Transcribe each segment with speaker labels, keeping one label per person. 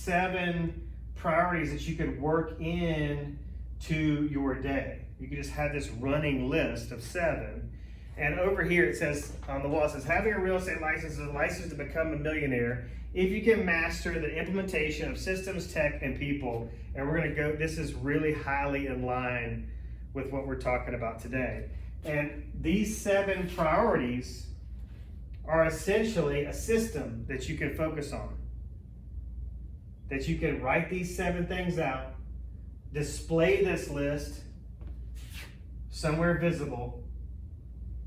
Speaker 1: 7 priorities that you could work in to your day. You could just have this running list of 7. And over here it says, on the wall, it says, having a real estate license is a license to become a millionaire if you can master the implementation of systems, tech, and people. And we're gonna go, this is really highly in line with what we're talking about today. And these 7 priorities are essentially a system that you can focus on. That you can write these 7 things out, display this list somewhere visible.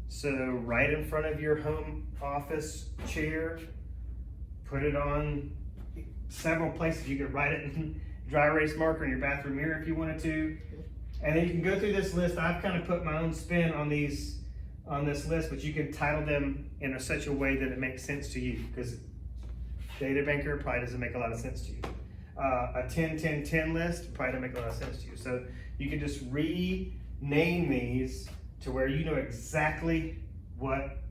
Speaker 1: So right in front of your home office chair, put it on several places. You could write it in dry erase marker in your bathroom mirror if you wanted to. And then you can go through this list. I've kind of put my own spin on this list, but you can title them in such a way that it makes sense to you, because Data Banker probably doesn't make a lot of sense to you. A 10-10-10 list probably doesn't make a lot of sense to you. So you can just rename these to where you know exactly what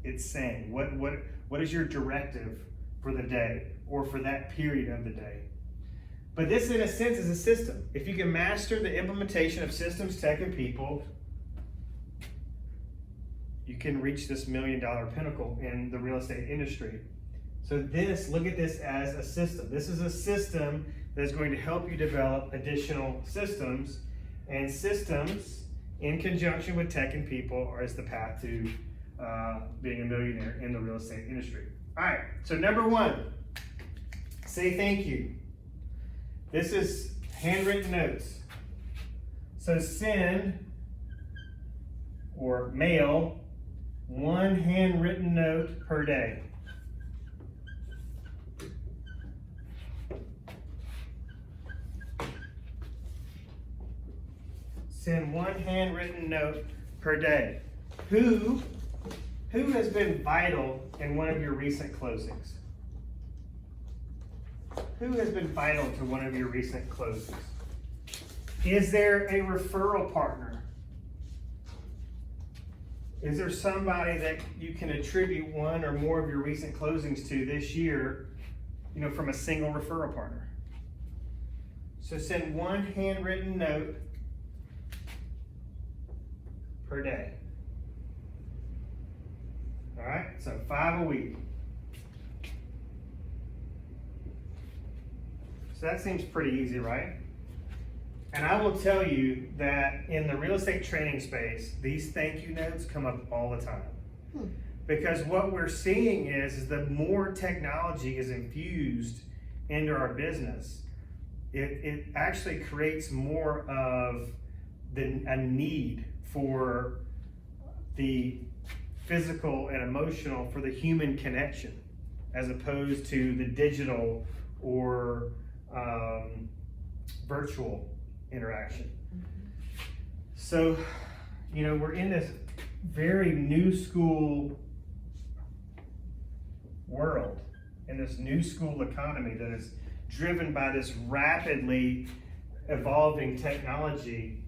Speaker 1: it's saying. What is your directive for the day or for that period of the day? But this, in a sense, is a system. If you can master the implementation of systems, tech, and people, you can reach this $1 million pinnacle in the real estate industry. So look at this as a system. This is a system that is going to help you develop additional systems, and systems in conjunction with tech and people is the path to being a millionaire in the real estate industry. All right, so number 1, say thank you. This is handwritten notes. So send or mail 1 handwritten note per day. Send 1 handwritten note per day. Who has been vital in one of your recent closings? Who has been vital to one of your recent closings? Is there a referral partner? Is there somebody that you can attribute one or more of your recent closings to this year, from a single referral partner? So send 1 handwritten note per day. All right, so 5 a week. So that seems pretty easy, right? And I will tell you that in the real estate training space, these thank you notes come up all the time. Because what we're seeing is the more technology is infused into our business, it actually creates more of a need for the physical and emotional, for the human connection, as opposed to the digital or virtual interaction. So, we're in this very new school world, in this new school economy that is driven by this rapidly evolving technology.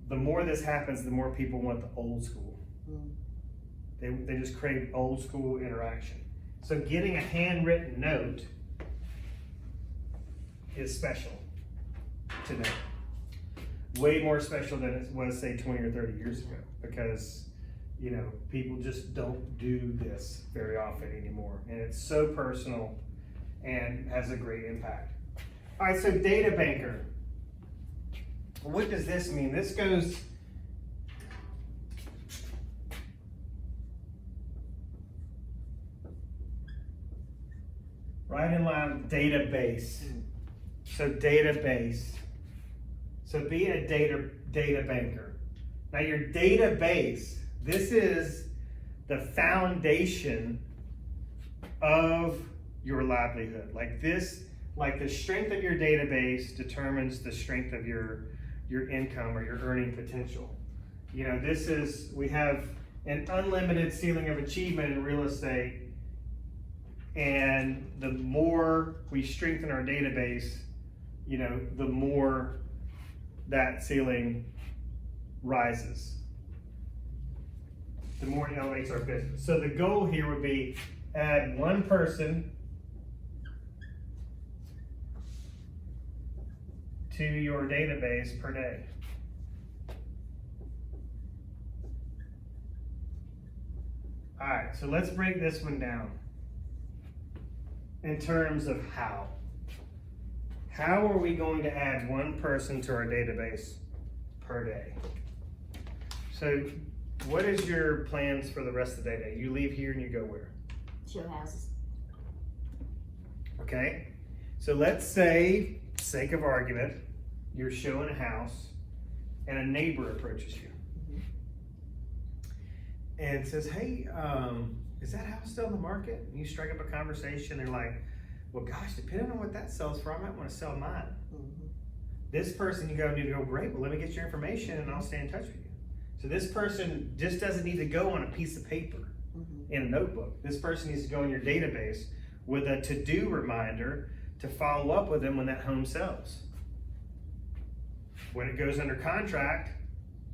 Speaker 1: The more this happens, the more people want the old school. They just crave old school interaction. So getting a handwritten note is special today. Way more special than it was, say, 20 or 30 years ago, because people just don't do this very often anymore, and it's so personal and has a great impact. All right, so Data Banker. What does this mean? This goes right in line with database. So database. So be a data banker. Now your database, this is the foundation of your livelihood. Like the strength of your database determines the strength of your income or your earning potential. We have an unlimited ceiling of achievement in real estate, and the more we strengthen our database, the more that ceiling rises, the more it elevates our business. So the goal here would be add 1 person to your database per day? All right, so let's break this one down in terms of how. How are we going to add one person to our database per day? So what is your plans for the rest of the day? You leave here and you go where?
Speaker 2: Show houses.
Speaker 1: Okay, so let's say, sake of argument, you're showing a house and a neighbor approaches you and says, hey, is that house still on the market? And you strike up a conversation and like, well, gosh, depending on what that sells for, I might want to sell mine. This person, you go, great, well, let me get your information and I'll stay in touch with you. So this person just doesn't need to go on a piece of paper in a notebook. This person needs to go in your database with a to-do reminder to follow up with them when that home sells. When it goes under contract,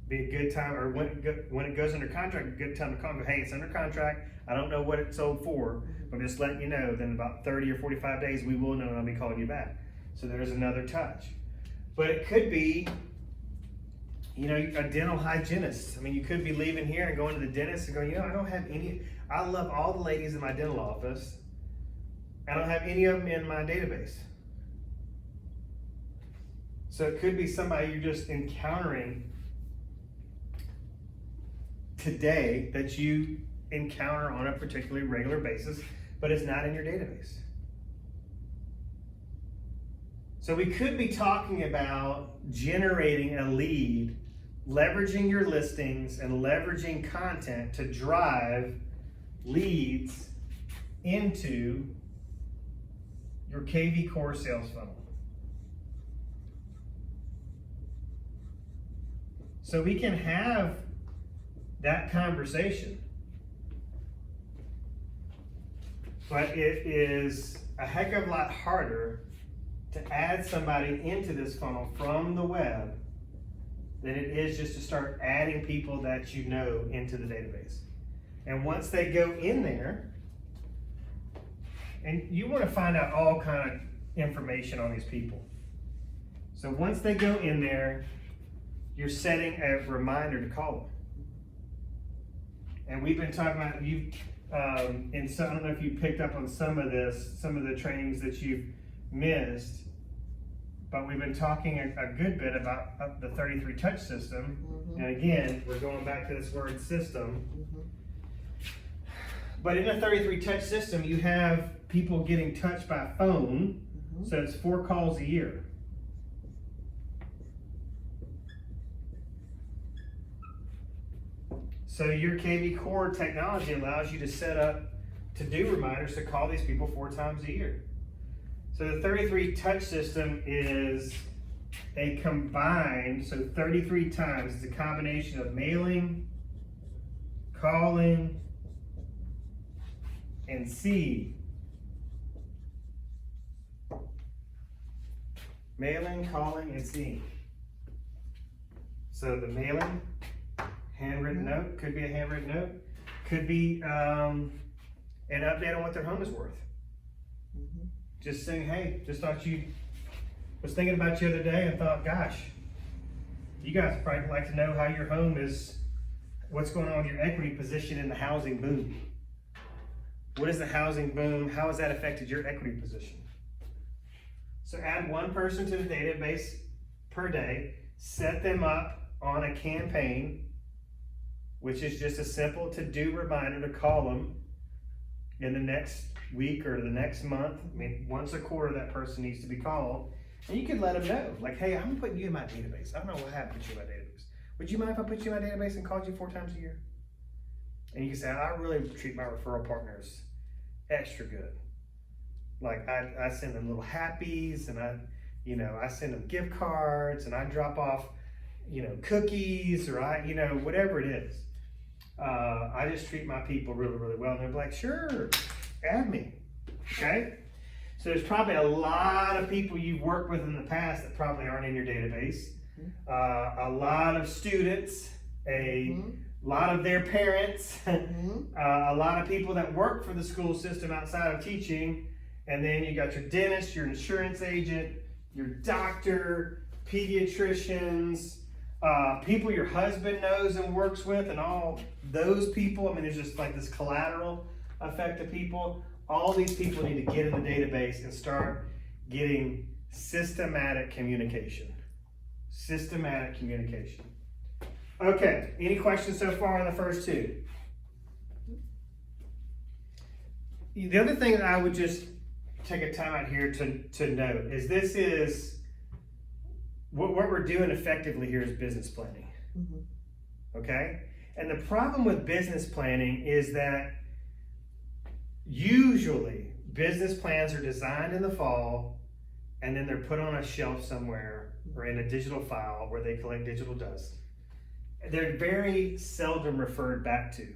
Speaker 1: be a good time, or when it goes under contract, a good time to call and go, hey, it's under contract. I don't know what it sold for, but I'm just letting you know. Then about 30 or 45 days, we will know and I'll be calling you back. So there's another touch. But it could be, a dental hygienist. I mean, you could be leaving here and going to the dentist and going, I don't have any, I love all the ladies in my dental office. I don't have any of them in my database. So it could be somebody you're just encountering today that you encounter on a particularly regular basis, but it's not in your database. So we could be talking about generating a lead, leveraging your listings and leveraging content to drive leads into your KV Core sales funnel. So we can have that conversation, but it is a heck of a lot harder to add somebody into this funnel from the web than it is just to start adding people that you know into the database. And once they go in there, and you want to find out all kind of information on these people. So once they go in there, you're setting a reminder to call them. And we've been talking about, I don't know if you picked up on some of this, some of the trainings that you've missed, but we've been talking a good bit about the 33 touch system. And again, we're going back to this word system. But in a 33 touch system, you have people getting touched by phone, so it's 4 calls a year. So your KV Core technology allows you to set up to-do reminders to call these people 4 times a year. So the 33 touch system is a combined, so 33 times, it's a combination of mailing, calling, and seed. Mailing, calling, and seed. So the mailing, handwritten note, could be a handwritten note, could be an update on what their home is worth. Just saying, hey, was thinking about you the other day and thought, gosh, you guys probably like to know how your home is, what's going on with your equity position in the housing boom. What is the housing boom? How has that affected your equity position? So add 1 person to the database per day, set them up on a campaign, which is just a simple to-do reminder to call them in the next week or the next month. I mean, once a quarter that person needs to be called. And you can let them know, like, hey, I'm putting you in my database. I don't know what happened to you in my database. Would you mind if I put you in my database and called you 4 times a year? And you can say, I really treat my referral partners extra good. Like I send them little happies, and I send them gift cards, and I drop off, cookies, or whatever it is. I just treat my people really, really well. And they're like, sure, add me, okay? So there's probably a lot of people you've worked with in the past that probably aren't in your database. A lot of students, a lot of their parents, a lot of people that work for the school system outside of teaching. And then you got your dentist, your insurance agent, your doctor, pediatricians, people your husband knows and works with, and all those people. I mean, there's just like this collateral effect of people. All these people need to get in the database and start getting systematic communication. Systematic communication. Okay, any questions so far on the first two? The other thing that I would just take a time out here to note is this is what we're doing effectively here is business planning. Okay? And the problem with business planning is that usually business plans are designed in the fall and then they're put on a shelf somewhere or in a digital file where they collect digital dust. They're very seldom referred back to.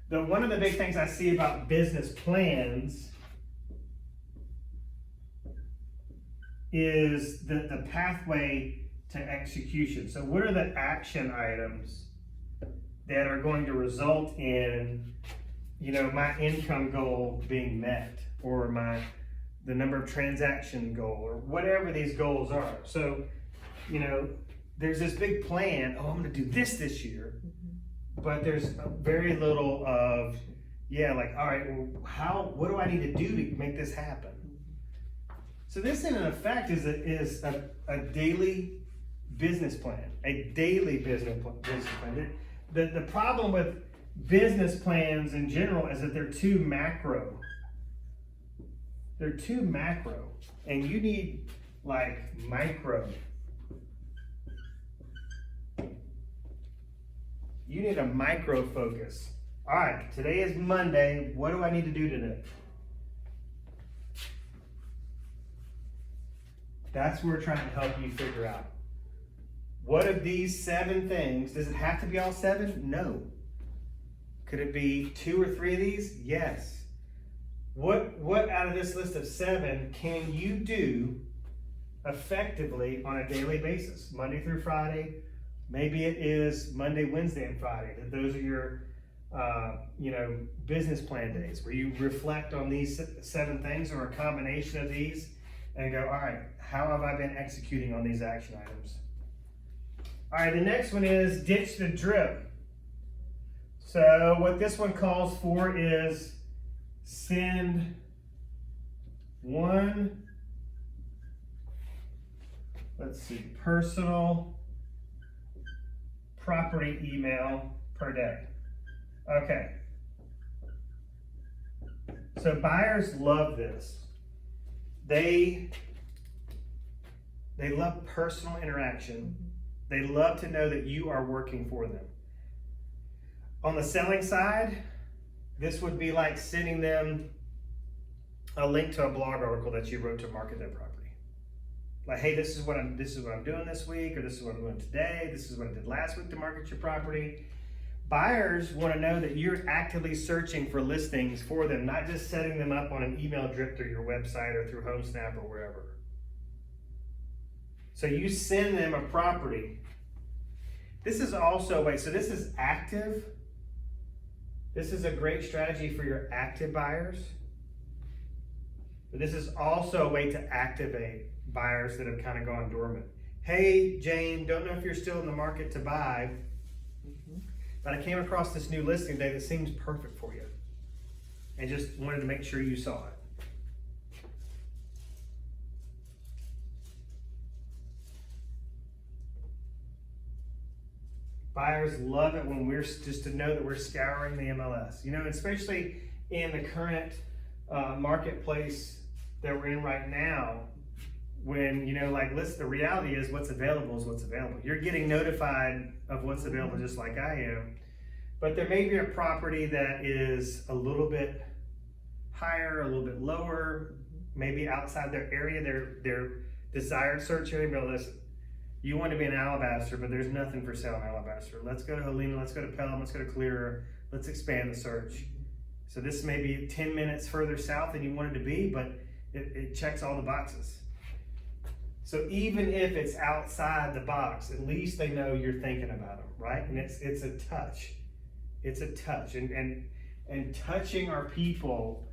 Speaker 1: One of the big things I see about business plans is the pathway to execution. So what are the action items that are going to result in, my income goal being met, or the number of transaction goal, or whatever these goals are. So, there's this big plan, I'm gonna do this year, but there's very little of, all right, well, what do I need to do to make this happen? So this in effect is a daily business plan, a daily business plan. The problem with business plans in general is that they're too macro. They're too macro, and you need like micro. You need a micro focus. All right, today is Monday. What do I need to do today? That's what we're trying to help you figure out. What of these 7 things, does it have to be all 7? No. Could it be 2 or 3 of these? Yes. What out of this list of 7 can you do effectively on a daily basis, Monday through Friday? Maybe it is Monday, Wednesday, and Friday. Those are your, business plan days where you reflect on these 7 things or a combination of these and go, all right, how have I been executing on these action items? All right, the next one is ditch the drip. So what this one calls for is send 1, personal property email per day. Okay. So buyers love this. They love personal interaction. They love to know that you are working for them. On the selling side, this would be like sending them a link to a blog article that you wrote to market their property. Like, hey, this is what I'm doing this week, or this is what I'm doing today. This is what I did last week to market your property. Buyers want to know that you're actively searching for listings for them, not just setting them up on an email drip through your website or through HomeSnap or wherever. So you send them a property. This is also, so this is active. This is a great strategy for your active buyers. But this is also a way to activate buyers that have kind of gone dormant. Hey, Jane, don't know if you're still in the market to buy, but I came across this new listing today that seems perfect for you, and just wanted to make sure you saw it. Buyers love it when we're just to know that we're scouring the MLS, especially in the current marketplace that we're in right now, when, the reality is what's available is what's available. You're getting notified of what's available just like I am, but there may be a property that is a little bit higher, a little bit lower, maybe outside their area, their desired search area. But listen, you want to be in Alabaster, but there's nothing for sale in Alabaster. Let's go to Helena, let's go to Pelham, let's go to Clearer, let's expand the search. So this may be 10 minutes further south than you wanted to be, but it checks all the boxes. So even if it's outside the box, at least they know you're thinking about them, right? And it's a touch. It's a touch. And touching our people,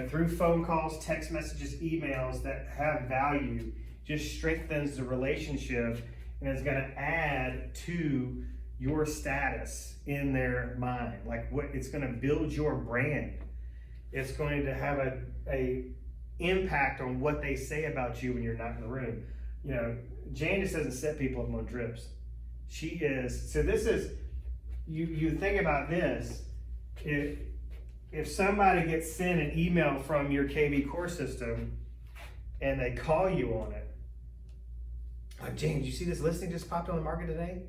Speaker 1: through phone calls, text messages, emails that have value just strengthens the relationship and is going to add to your status in their mind. Like what it's going to build your brand. It's going to have a impact on what they say about you when you're not in the room. You know, Jane just doesn't set people up on trips. She is, so this is, you think about this, if somebody gets sent an email from your KB core system and they call you on it, like, Jane, did you see this listing just popped on the market today?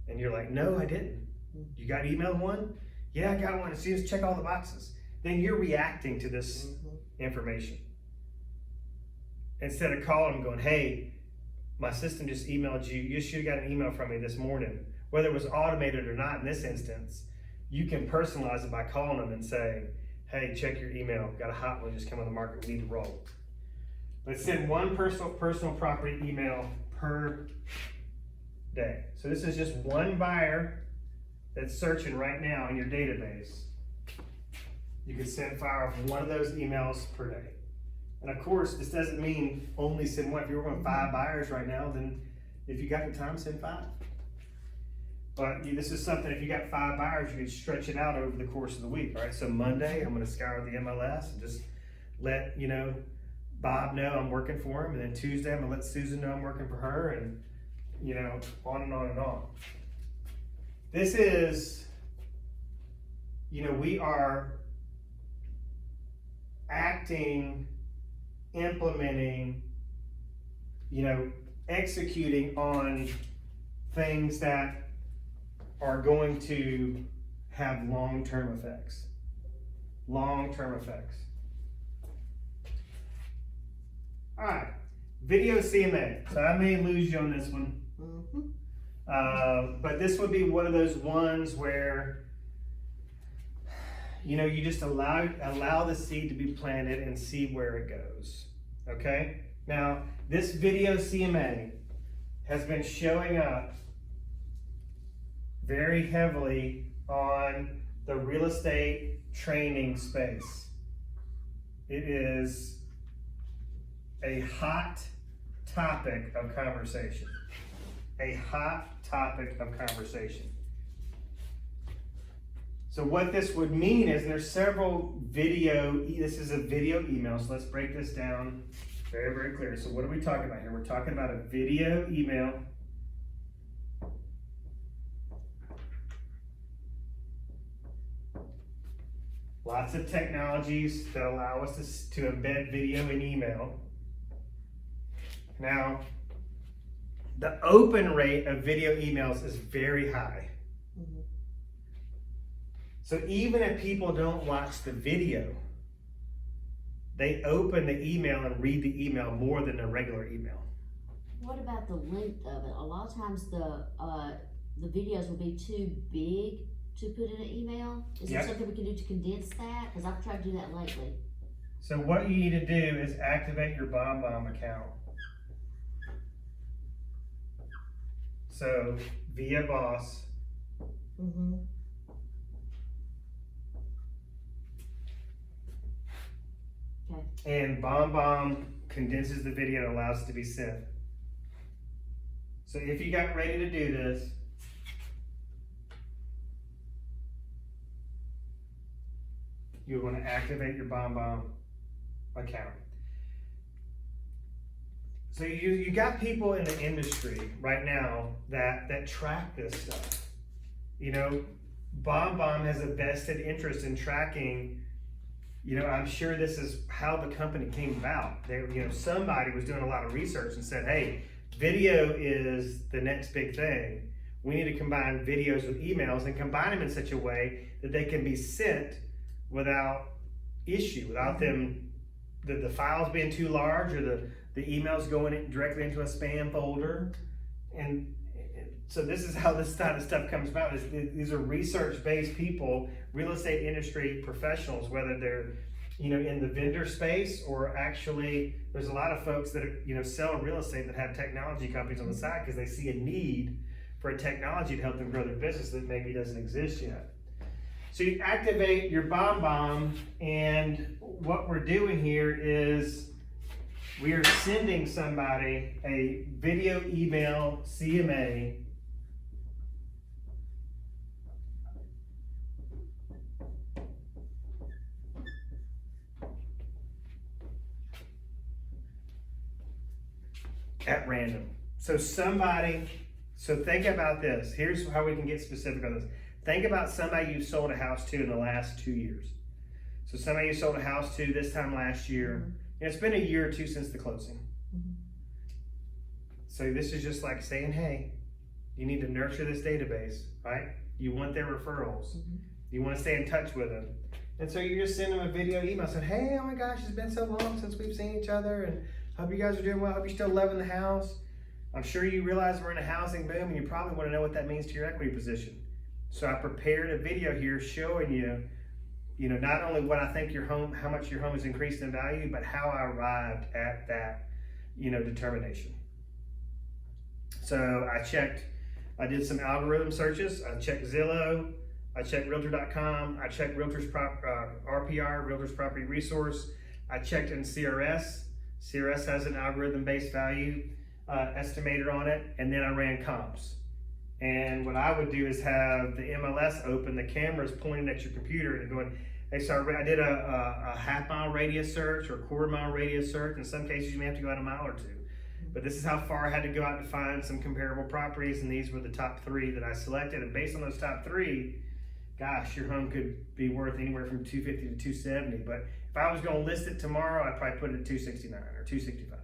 Speaker 1: And you're like, no, I didn't. You got emailed one? Yeah, I got one. See, just check all the boxes. Then you're reacting to this information. Instead of calling them going, hey, my system just emailed you. You should have got an email from me this morning. Whether it was automated or not in this instance, you can personalize it by calling them and saying, hey, check your email. Got a hot one just come on the market. We need to roll. But send one personal property email per day. So this is just one buyer that's searching right now in your database. You can fire off one of those emails per day. And of course, this doesn't mean only send one. If you're working with 5 buyers right now, then if you got the time, send 5. But this is something, if you got 5 buyers, you can stretch it out over the course of the week, right? So Monday, I'm gonna scour the MLS and just let, Bob know I'm working for him. And then Tuesday, I'm gonna let Susan know I'm working for her, and, on and on and on. This is, we are acting, implementing, executing on things that are going to have long-term effects. Long-term effects. All right, video CMA. So I may lose you on this one. But this would be one of those ones where, you just allow the seed to be planted and see where it goes. Okay? Now, this video CMA has been showing up very heavily on the real estate training space. It is a hot topic of conversation. A hot topic of conversation. So what this would mean is there's several this is a video email, so let's break this down very, very clear. So what are we talking about here? We're talking about a video email. Lots of technologies that allow us to embed video in email. Now, the open rate of video emails is very high. So even if people don't watch the video, they open the email and read the email more than a regular email.
Speaker 2: What about the length of it? A lot of times the videos will be too big to put in an email. Is there something we can do to condense that? Because I've tried to do that lately.
Speaker 1: So what you need to do is activate your BombBomb account. So via Boss.
Speaker 2: Okay.
Speaker 1: And BombBomb condenses the video and allows it to be sent. So if you got ready to do this, you want to activate your BombBomb account. So you got people in the industry right now that track this stuff. BombBomb has a vested interest in tracking. I'm sure this is how the company came about. Somebody was doing a lot of research and said, hey, video is the next big thing. We need to combine videos with emails and combine them in such a way that they can be sent without issue, without them, the files being too large or the emails going directly into a spam folder. And so this is how this kind of stuff comes about. These are research-based people, real estate industry professionals, whether they're in the vendor space or actually there's a lot of folks that sell real estate that have technology companies on the side because they see a need for a technology to help them grow their business that maybe doesn't exist yet. So you activate your BombBomb, and what we're doing here is we are sending somebody a video email CMA at random. So think about this. Here's how we can get specific on this. Think about somebody you sold a house to in the last 2 years. So somebody you sold a house to this time last year. And it's been a year or two since the closing. So this is just like saying, hey, you need to nurture this database, right? You want their referrals. You want to stay in touch with them. And so you just send them a video email saying, hey, oh my gosh, it's been so long since we've seen each other, and hope you guys are doing well. Hope you're still loving the house. I'm sure you realize we're in a housing boom, and you probably want to know what that means to your equity position. So I prepared a video here showing you, not only what I think how much your home has increased in value, but how I arrived at that, determination. So I did some algorithm searches. I checked Zillow, I checked Realtor.com, I checked RPR, Realtors Property Resource. I checked in CRS. CRS has an algorithm-based value estimator on it, and then I ran comps. And what I would do is have the MLS open, the camera's pointing at your computer and going, hey, so I did a half-mile radius search or a quarter-mile radius search. In some cases, you may have to go out a mile or two. But this is how far I had to go out to find some comparable properties, and these were the top 3 that I selected. And based on those top 3, gosh, your home could be worth anywhere from $250 to $270. But if I was going to list it tomorrow, I'd probably put it at $269 or $265,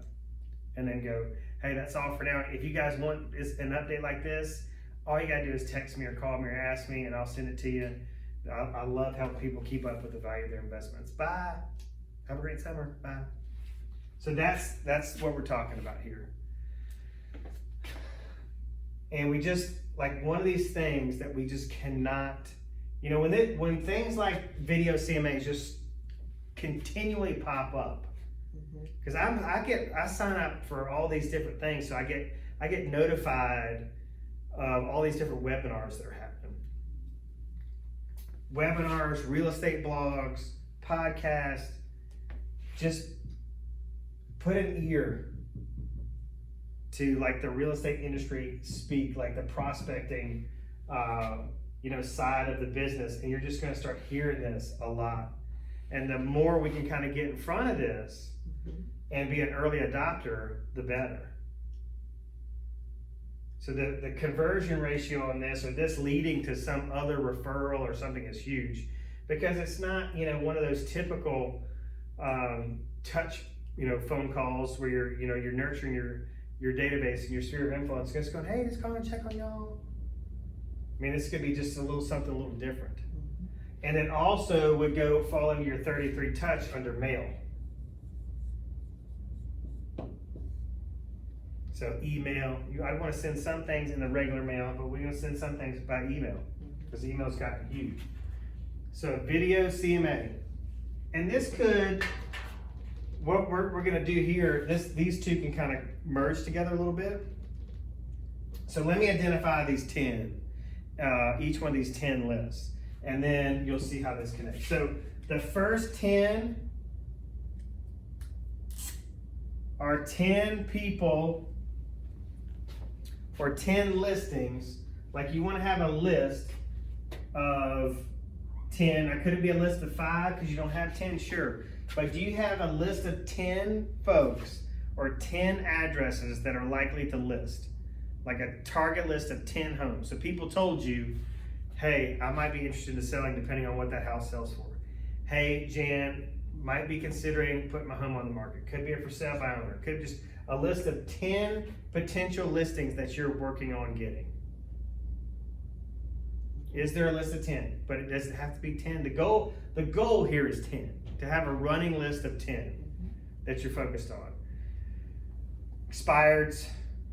Speaker 1: and then go, hey, that's all for now. If you guys want an update like this, all you gotta do is text me or call me or ask me, and I'll send it to you. I love helping people keep up with the value of their investments. Bye. Have a great summer. Bye. So that's what we're talking about here. And we just, like, one of these things that we just cannot, when things like video CMAs just continually pop up, because I sign up for all these different things, so I get notified of all these different webinars that are happening. Webinars, real estate blogs, podcasts. Just put an ear to, like, the real estate industry speak, like the prospecting side of the business, and you're just going to start hearing this a lot. And the more we can kind of get in front of this and be an early adopter, the better. So the conversion ratio on this, or this leading to some other referral or something, is huge, because it's not, one of those typical touch, phone calls where you're nurturing your database and your sphere of influence, just going, hey, just calling to check on y'all. I mean, this could be just something a little different. And it also would fall into your 33 touch under mail. So email, I'd want to send some things in the regular mail, but we're going to send some things by email, because email's gotten huge. So video CMA. And this could, what we're going to do here, these two can kind of merge together a little bit. So let me identify these 10, each one of these 10 lists, and then you'll see how this connects. So the first 10 are 10 people or 10 listings. Like, you want to have a list of 10. Could it be a list of 5 because you don't have 10? Sure. But do you have a list of 10 folks or 10 addresses that are likely to list? Like a target list of 10 homes. So people told you, hey, I might be interested in selling depending on what that house sells for. Hey, Jan, might be considering putting my home on the market. Could be a for sale by owner. Could just a list of 10 potential listings that you're working on getting. Is there a list of 10? But it doesn't have to be 10. The goal here is 10. To have a running list of 10 that you're focused on. Expireds,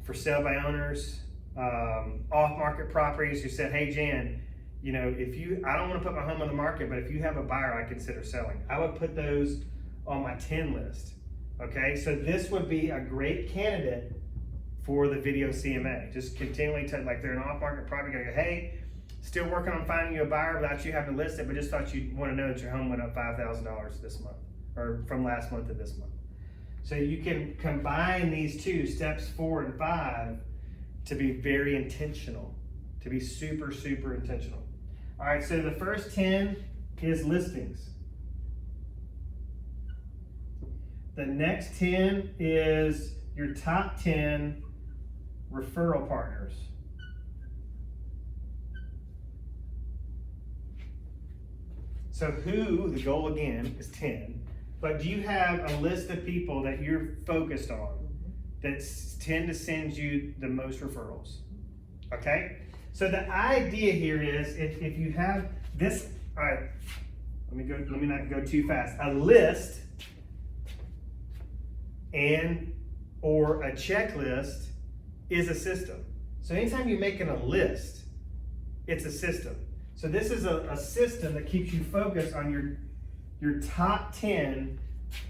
Speaker 1: for sale by owners, off-market properties who said, hey, Jan, I don't want to put my home on the market, but if you have a buyer I consider selling, I would put those on my 10 list. Okay, so this would be a great candidate for the video CMA. Just continually like they're an off-market property, go, hey, still working on finding you a buyer without you having to list it, but just thought you'd want to know that your home went up $5,000 this month, or from last month to this month. So you can combine these two, steps 4 and 5, to be very intentional, to be super, super intentional. All right, so the first 10 is listings. The next 10 is your top 10 referral partners. So the goal again is 10, but do you have a list of people that you're focused on that tend to send you the most referrals? Okay? So the idea here is if you have this, all right, let me not go too fast. A list or a checklist is a system. So anytime you're making a list, it's a system. So this is a system that keeps you focused on your top 10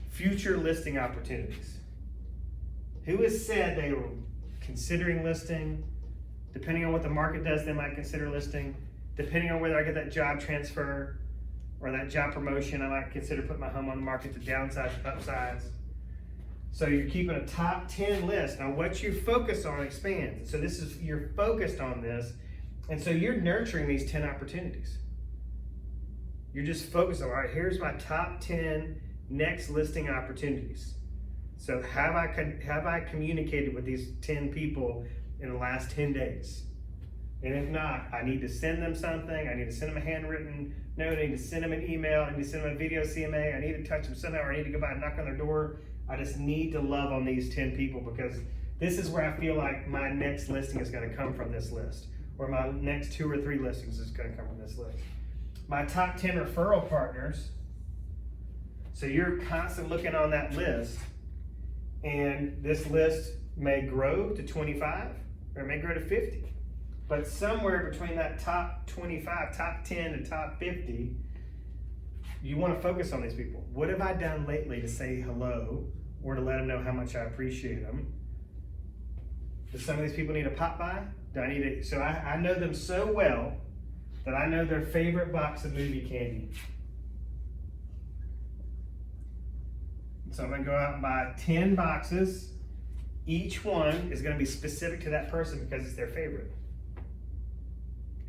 Speaker 1: future listing opportunities. Who has said they were considering listing? Depending on what the market does, they might consider listing. Depending on whether I get that job transfer or that job promotion, I might consider putting my home on the market to downsize and upsize. So you're keeping a top 10 list. Now what you focus on expands. So you're focused on this. And so you're nurturing these 10 opportunities. You're just focused on, all right, here's my top 10 next listing opportunities. So have I communicated with these 10 people in the last 10 days? And if not, I need to send them something. I need to send them a handwritten note. I need to send them an email. I need to send them a video CMA. I need to touch them somehow, or I need to go by and knock on their door. I just need to love on these 10 people because this is where I feel like my next listing is going to come from this list. Or my next 2 or 3 listings is going to come from this list. My top 10 referral partners. So you're constantly looking on that list, and this list may grow to 25, or it may grow to 50. But somewhere between that top 25, top 10 to top 50, you want to focus on these people. What have I done lately to say hello or to let them know how much I appreciate them? Do some of these people need a pop by? Do I need to? So I know them so well that I know their favorite box of movie candy. So I'm going to go out and buy 10 boxes. Each one is going to be specific to that person because it's their favorite.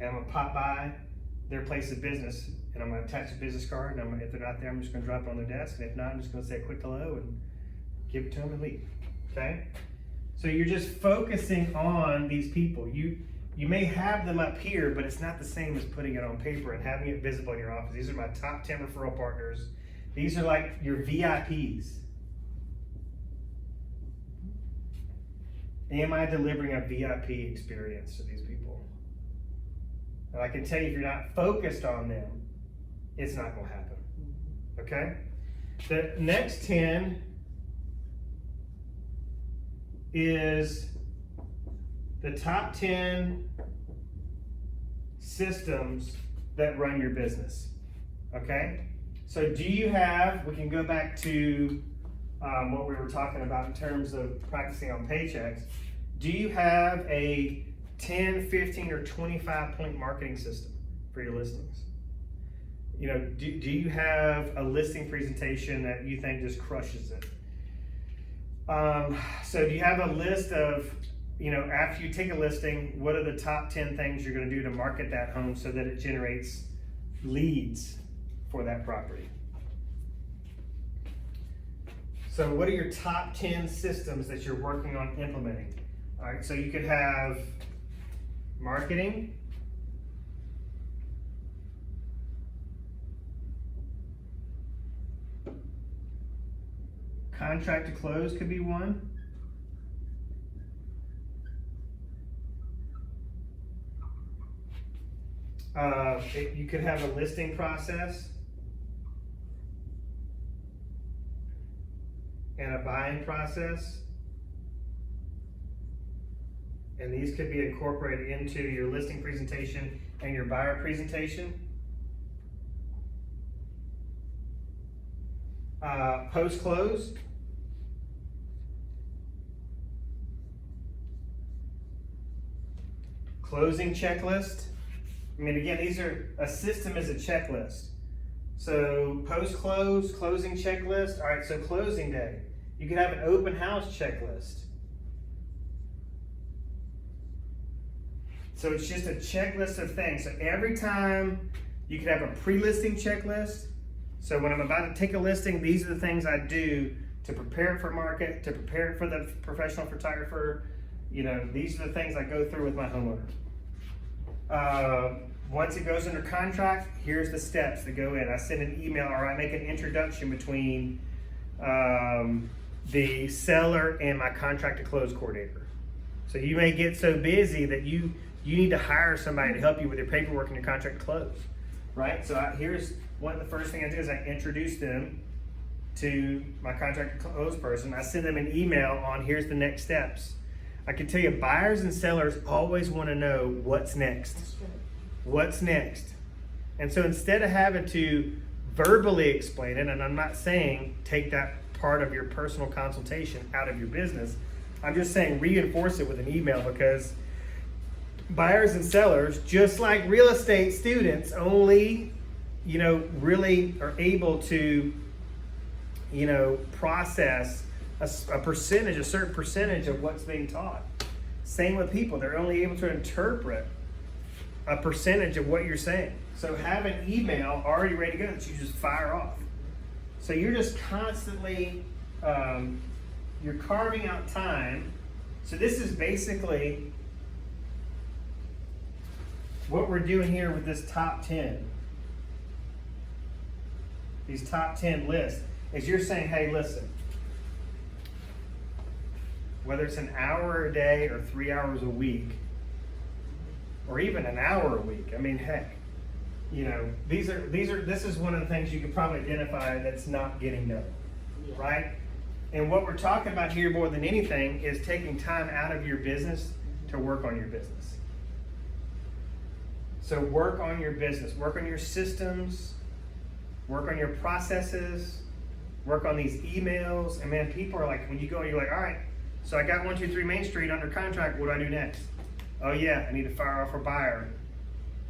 Speaker 1: And I'm going to pop by their place of business, and I'm going to attach a business card, and if they're not there, I'm just going to drop it on their desk, and if not, I'm just going to say a quick hello and give it to them and leave. Okay? So you're just focusing on these people. You may have them up here, but it's not the same as putting it on paper and having it visible in your office. These are my top 10 referral partners. These are like your VIPs. Am I delivering a VIP experience to these people? And I can tell you, if you're not focused on them, it's not going to happen. Okay? The next 10 is the top 10 systems that run your business. Okay? So do you have, we can go back to what we were talking about in terms of practicing on paychecks. Do you have a 10, 15, or 25 point marketing system for your listings? You know, do you have a listing presentation that you think just crushes it? So do you have a list of, you know, after you take a listing, what are the top 10 things you're going to do to market that home so that it generates leads for that property? So what are your top 10 systems that you're working on implementing? All right, so you could have marketing, contract to close could be one. You could have a listing process and a buying process. And these could be incorporated into your listing presentation and your buyer presentation. Post-close. Closing checklist. I mean, again, a system is a checklist. So post-close, closing checklist. All right, so closing day. You could have an open house checklist. So it's just a checklist of things. So every time you could have a pre-listing checklist. So when I'm about to take a listing, these are the things I do to prepare it for market, to prepare it for the professional photographer. You know, these are the things I go through with my homeowner. Once it goes under contract, here's the steps that go in. I send an email or I make an introduction between the seller and my contract to close coordinator. So you may get so busy that you need to hire somebody to help you with your paperwork and your contract to close, right? So here's one of the first thing I do is I introduce them to my contract to close person. I send them an email on here's the next steps. I can tell you buyers and sellers always want to know what's next.
Speaker 2: That's true.
Speaker 1: What's next? And so instead of having to verbally explain it, and I'm not saying take that part of your personal consultation out of your business, I'm just saying reinforce it with an email, because buyers and sellers, just like real estate students, only, really are able to, process a certain percentage of what's being taught. Same with people. They're only able to interpret a percentage of what you're saying. So have an email already ready to go that you just fire off. So you're just constantly, you're carving out time. So this is basically what we're doing here with this top 10. These top 10 lists is you're saying, hey, listen, whether it's an hour a day or 3 hours a week, or even an hour a week, I mean, heck, this is one of the things you could probably identify that's not getting done, right? And what we're talking about here more than anything is taking time out of your business to work on your business. So work on your business, work on your systems, work on your processes, work on these emails. And man, people are like, when you go, you're like, all right, so I got 123 Main Street under contract. What do I do next? Oh yeah, I need to fire off a buyer,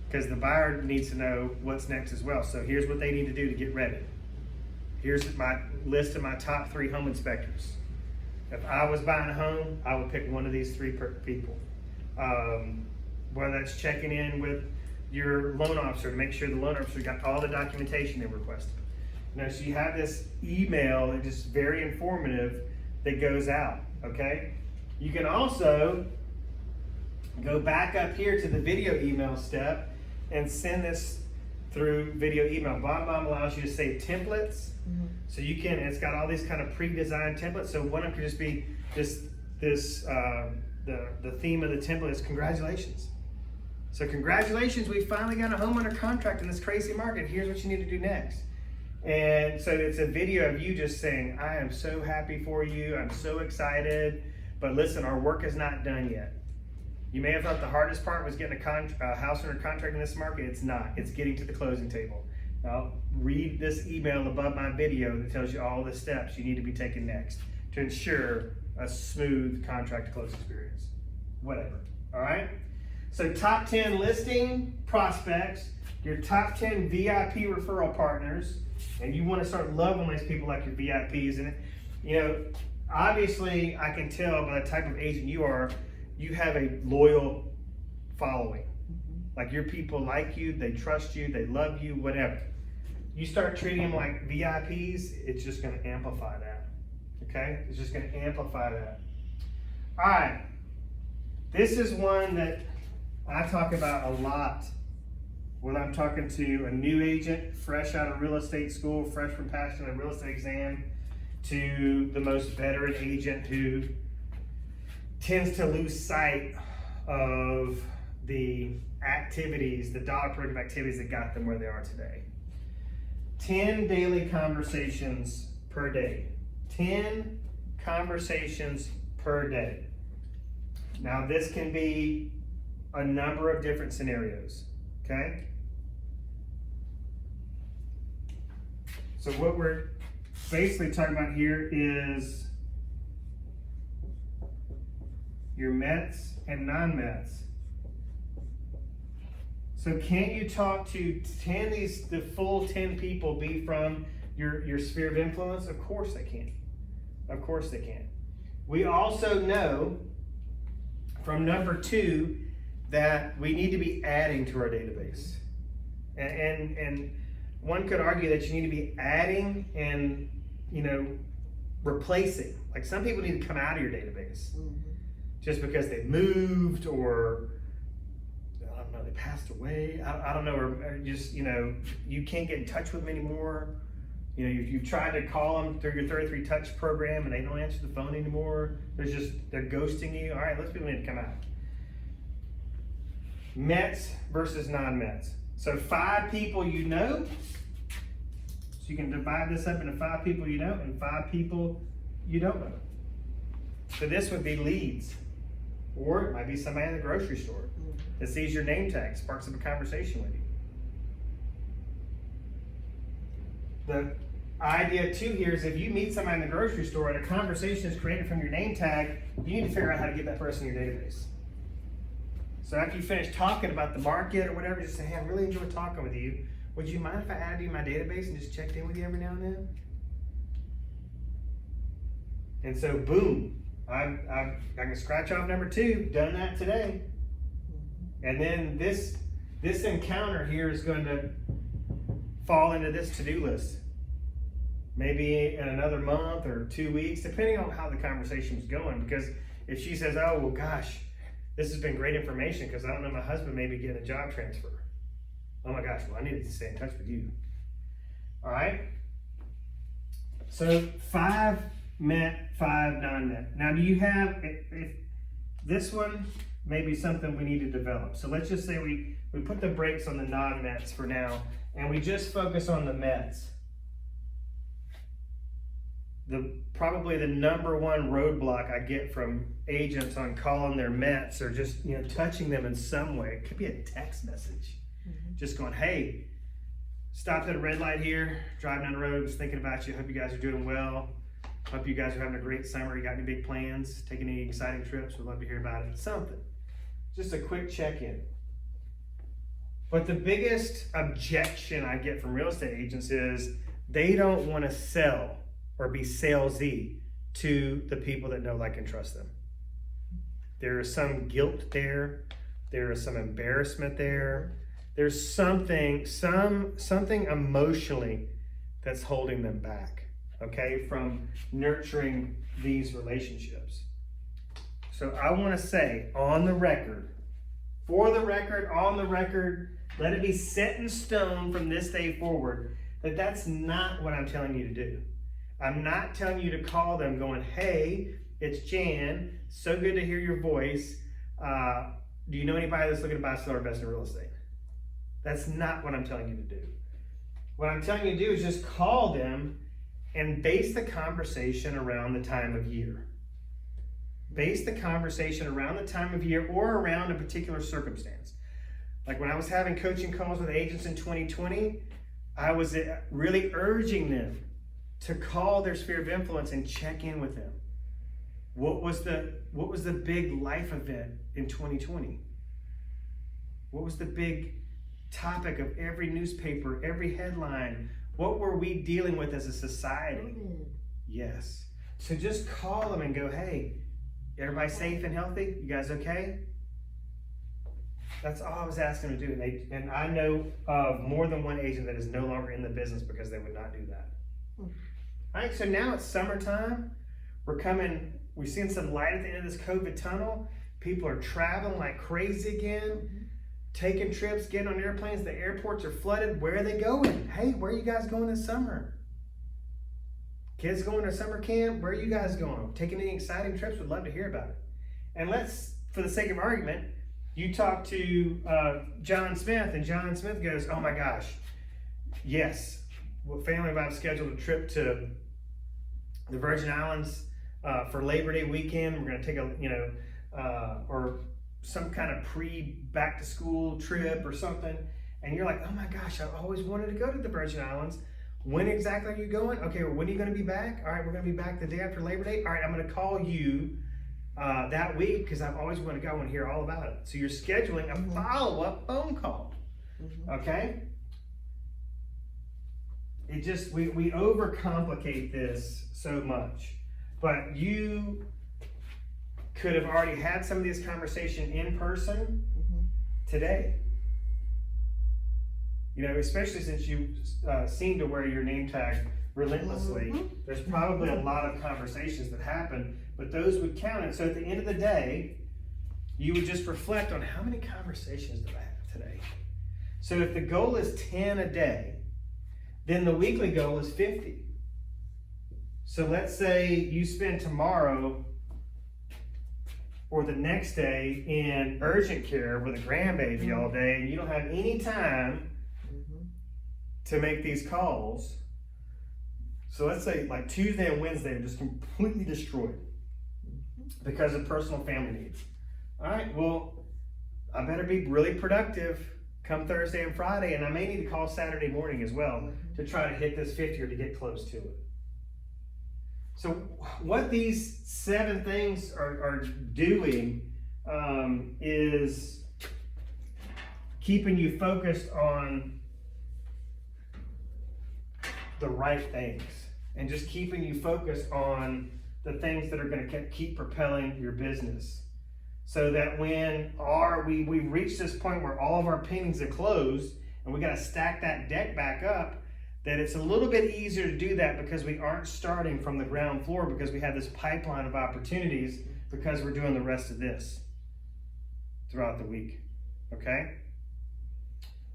Speaker 1: because the buyer needs to know what's next as well. So here's what they need to do to get ready. Here's my list of my top 3 home inspectors. If I was buying a home, I would pick one of these 3 people. Whether that's checking in with your loan officer to make sure the loan officer got all the documentation they requested. So you have this email that just very informative that goes out, okay? You can also go back up here to the video email step and send this through video email. BombBomb allows you to save templates. Mm-hmm. So you can, it's got all these kind of pre-designed templates. So one of them could just be the theme of the template is congratulations. So congratulations, we finally got a home under contract in this crazy market. Here's what you need to do next. And so it's a video of you just saying, I am so happy for you. I'm so excited. But listen, our work is not done yet. You may have thought the hardest part was getting a house under contract in this market. It's not. It's getting to the closing table. Now, read this email above my video that tells you all the steps you need to be taking next to ensure a smooth contract to close experience. Whatever. All right? So top 10 listing prospects, your top 10 VIP referral partners, and you want to start loving these people like your VIPs. And obviously I can tell by the type of agent you are, you have a loyal following. Like your people like you, they trust you, they love you, whatever. You start treating them like VIPs, it's just going to amplify that. Okay? It's just going to amplify that. All right. This is one that I talk about a lot when I'm talking to a new agent, fresh out of real estate school, fresh from passing a real estate exam, to the most veteran agent who tends to lose sight of the activities, the dollar productive activities that got them where they are today. 10 daily conversations per day. 10 conversations per day. Now this can be a number of different scenarios, okay? So what we're basically talking about here is your Mets and non-Mets. So can you talk to the full 10 people be from your sphere of influence? Of course they can. Of course they can. We also know from number 2 that we need to be adding to our database. And one could argue that you need to be adding and, replacing. Like some people need to come out of your database just because they moved or, I don't know, they passed away. I don't know, or just, you can't get in touch with them anymore. You've tried to call them through your 33 Touch program and they don't answer the phone anymore. They're ghosting you. All right, those people need to come out. Mets versus non-Mets. So 5 people you know. So you can divide this up into 5 people you know and 5 people you don't know. So this would be leads. Or it might be somebody in the grocery store that sees your name tag, sparks up a conversation with you. The idea too here is if you meet somebody in the grocery store and a conversation is created from your name tag, you need to figure out how to get that person in your database. So after you finish talking about the market or whatever, just say, hey, I really enjoyed talking with you. Would you mind if I added you in my database and just checked in with you every now and then? And so boom, I can scratch off number 2, done that today. And then this encounter here is going to fall into this to-do list. Maybe in another month or 2 weeks, depending on how the conversation is going. Because if she says, oh, well, gosh, this has been great information because I don't know, my husband may be getting a job transfer. Oh my gosh, well, I need to stay in touch with you. All right? So 5 met, 5 non-met. Now, do you have, if this one may be something we need to develop. So let's just say we put the brakes on the non-mets for now and we just focus on the mets. Probably the number 1 roadblock I get from agents on calling their mets or just touching them in some way. It could be a text message, just going, "Hey, stopped at a red light here, driving down the road, was thinking about you. Hope you guys are doing well. Hope you guys are having a great summer. You got any big plans? Taking any exciting trips? Would love to hear about it." Something, just a quick check-in. But the biggest objection I get from real estate agents is they don't want to sell or be salesy to the people that know, like, and trust them. There is some guilt there. There is some embarrassment there. There's something emotionally that's holding them back, okay, from nurturing these relationships. So I want to say on the record, for the record, on the record, let it be set in stone from this day forward that that's not what I'm telling you to do. I'm not telling you to call them going, "Hey, it's Jan. So good to hear your voice. Do you know anybody that's looking to buy, sell, or invest in real estate?" That's not what I'm telling you to do. What I'm telling you to do is just call them and base the conversation around the time of year. Base the conversation around the time of year or around a particular circumstance. Like when I was having coaching calls with agents in 2020, I was really urging them to call their sphere of influence and check in with them. What was the big life event in 2020? What was the big topic of every newspaper, every headline? What were we dealing with as a society? Yes. So just call them and go, "Hey, everybody safe and healthy? You guys okay?" That's all I was asking them to do. And I know of more than one agent that is no longer in the business because they would not do that. All right, so now it's summertime. We're seeing some light at the end of this COVID tunnel. People are traveling like crazy again, taking trips, getting on airplanes. The airports are flooded. Where are they going? Hey, where are you guys going this summer? Kids going to summer camp? Where are you guys going? Taking any exciting trips? Would love to hear about it. And let's, for the sake of argument, you talk to John Smith, and John Smith goes, "Oh my gosh, yes, well, family and I have scheduled a trip to the Virgin Islands for Labor Day weekend. We're going to take or some kind of pre-back to school trip or something." And you're like, "Oh my gosh, I've always wanted to go to the Virgin Islands. When exactly are you going? Okay, well, when are you going to be back? All right, we're going to be back the day after Labor Day. All right, I'm going to call you that week because I've always wanted to go and hear all about it." So you're scheduling a follow-up phone call, okay? We overcomplicate this so much. but you could have already had some of this conversation in person today. You know, especially since you seem to wear your name tag relentlessly, there's probably a lot of conversations that happen, but those would count. And so at the end of the day, you would just reflect on how many conversations did I have today? So if the goal is 10 a day, then the weekly goal is 50. So let's say you spend tomorrow or the next day in urgent care with a grandbaby all day, and you don't have any time to make these calls. So let's say like Tuesday and Wednesday are just completely destroyed because of personal family needs. All right, well, I better be really productive come Thursday and Friday, and I may need to call Saturday morning as well to try to hit this 50 or to get close to it. So what these 7 things are doing is keeping you focused on the right things and just keeping you focused on the things that are going to keep propelling your business. So that when we reach this point where all of our paintings are closed and we got to stack that deck back up, that it's a little bit easier to do that because we aren't starting from the ground floor, because we have this pipeline of opportunities because we're doing the rest of this throughout the week, okay?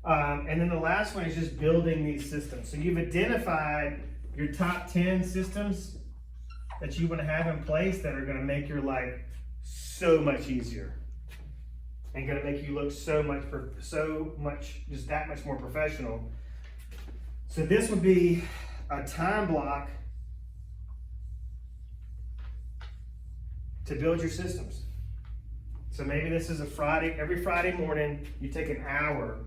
Speaker 1: And then the last one is just building these systems. So you've identified your top 10 systems that you want to have in place that are going to make your life so much easier and going to make you look so much just that much more professional. So this would be a time block to build your systems. So maybe this is every Friday morning, you take an hour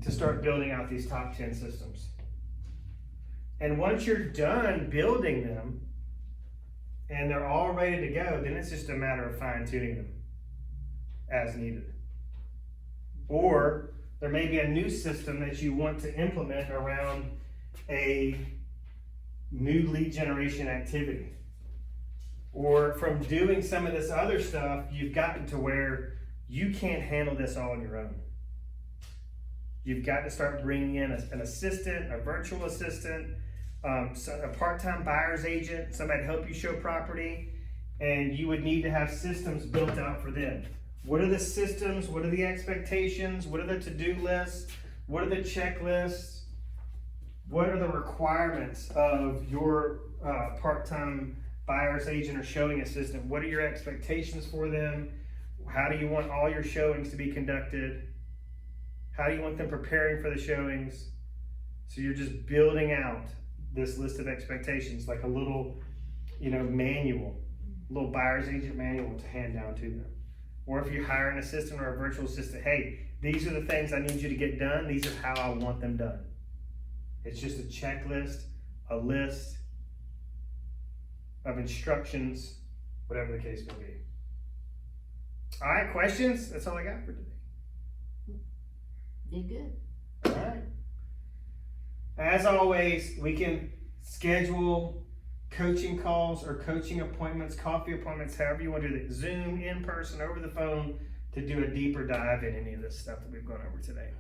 Speaker 1: to start building out these top 10 systems. And once you're done building them and they're all ready to go, then it's just a matter of fine-tuning them as needed. Or there may be a new system that you want to implement around a new lead generation activity. Or from doing some of this other stuff, you've gotten to where you can't handle this all on your own. You've got to start bringing in an assistant, a virtual assistant, a part-time buyer's agent, somebody to help you show property, and you would need to have systems built out for them. What are the systems? What are the expectations? What are the to-do lists? What are the checklists? What are the requirements of your part-time buyer's agent or showing assistant? What are your expectations for them? How do you want all your showings to be conducted? How do you want them preparing for the showings? So you're just building out this list of expectations, like a little, manual, a little buyer's agent manual to hand down to them. Or if you hire an assistant or a virtual assistant, hey, these are the things I need you to get done. These are how I want them done. It's just a checklist, a list of instructions, whatever the case may be. All right, questions? That's all I got for today.
Speaker 2: Did good.
Speaker 1: All right. As always, we can schedule coaching calls or coaching appointments, coffee appointments, however you want to do that. Zoom, in person, over the phone, to do a deeper dive in any of this stuff that we've gone over today.